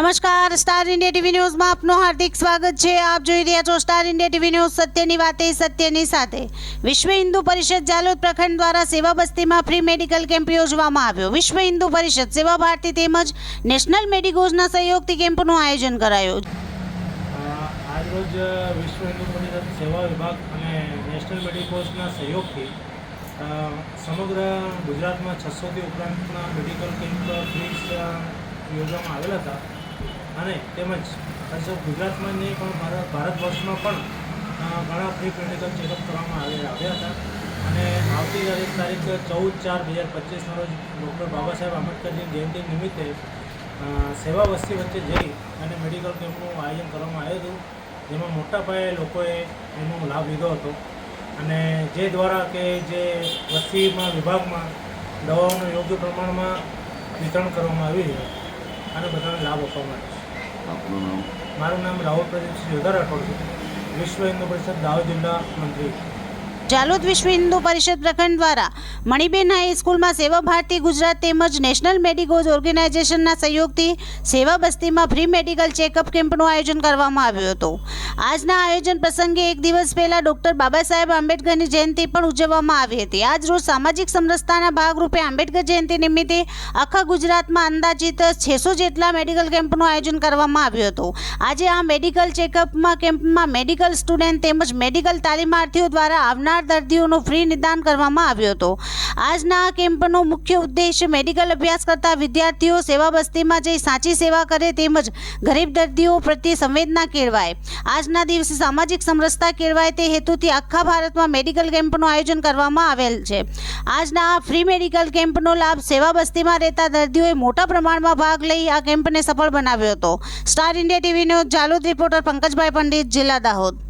નમસ્કાર, star India TV ન્યૂઝમાં આપનું હાર્દિક સ્વાગત છે। આપ જોઈ રહ્યા છો સ્ટાર ઇન્ડિયા ટીવી ન્યૂઝ, સત્યની વાતે સત્યની સાથે। વિશ્વ હિન્દુ પરિષદ જાલોદ પ્રખંડ દ્વારા સેવા બસ્તીમાં ફ્રી મેડિકલ કેમ્પ યોજવામાં આવ્યો। વિશ્વ હિન્દુ પરિષદ, સેવા ભારતી તેમજ નેશનલ મેડિકોઝના સહયોગથી કેમ્પનું આયોજન કરાયું। આજરોજ વિશ્વ હિન્દુ પરિષદ સેવા વિભાગ અને નેશનલ મેડિકોઝના સહયોગથી સમગ્ર ગુજરાતમાં 600થી ઉપરાંતના મેડિકલ કેમ્પ ફ્રી યોજવામાં આવેલા હતા અને તેમજ ગુજરાતમાં જ નહીં પણ ભારતવર્ષમાં પણ ઘણા ફ્રી મેડિકલ ચેકઅપ કરવામાં આવ્યા હતા અને આવતી તારીખ 14/4/2025ના રોજ ડૉક્ટર બાબા સાહેબ આંબેડકરની જયંતિ નિમિત્તે સેવા વસ્તી વચ્ચે જઈ અને મેડિકલ કેમ્પનું આયોજન કરવામાં આવ્યું હતું, જેમાં મોટા પાયે લોકોએ એનો લાભ લીધો હતો અને જે દ્વારા કે જે વસ્તીમાં વિભાગમાં દવાઓનું યોગ્ય પ્રમાણમાં વિતરણ કરવામાં આવ્યું છે અને બધાને લાભ આપવા માટે। મારું નામ રાહુલ પ્રદીપસિંહ જોધા રાઠોડ છે, વિશ્વ હિન્દુ પરિષદ દાહોદ જિલ્લા મંત્રી। જાલોદ વિશ્વ હિન્દુ પરિષદ પ્રખંડ દ્વારા મણિબેન હાઈસ્કૂલમાં સેવા ભારતી ગુજરાત તેમજ નેશનલ મેડિકોઝ ઓર્ગેનાઇઝેશનના સહયોગથી સેવા બસ્તીમાં ફ્રી મેડિકલ ચેકઅપ કેમ્પનું આયોજન કરવામાં આવ્યું હતું। આજના આયોજન પ્રસંગે એક દિવસ પહેલા ડૉક્ટર બાબા સાહેબ આંબેડકરની જયંતિ પણ ઉજવવામાં આવી હતી। આજ રોજ સામાજિક સમરસતાના ભાગરૂપે આંબેડકર જયંતિ નિમિત્તે આખા ગુજરાતમાં અંદાજિત 600 જેટલા મેડિકલ કેમ્પનું આયોજન કરવામાં આવ્યું હતું। આજે આ મેડિકલ કેમ્પમાં મેડિકલ સ્ટુડન્ટ તેમજ મેડિકલ તાલીમાર્થીઓ દ્વારા આવનાર દર્દીઓનું ફ્રી નિદાન કરવામાં આવ્યું હતું। આજના આ કેમ્પનો મુખ્ય ઉદ્દેશ્ય મેડિકલ અભ્યાસ કરતા વિદ્યાર્થીઓ સેવા બસ્તીમાં જઈ સાચી સેવા કરે તેમજ ગરીબ દર્દીઓ પ્રત્યે સંવેદના કેળવાય, આજના દિવસે સામાજિક સમરસતા કેળવાય તે હેતુથી આખા ભારતમાં મેડિકલ કેમ્પનું આયોજન કરવામાં આવેલ છે। આજના આ ફ્રી મેડિકલ કેમ્પનો લાભ સેવા બસ્તીમાં રહેતા દર્દીઓએ મોટા પ્રમાણમાં ભાગ લઈ આ કેમ્પને સફળ બનાવ્યો હતો। Star India TV news Jhalod reporter Pankajbhai Pandit, જિલ્લા દાહોદ।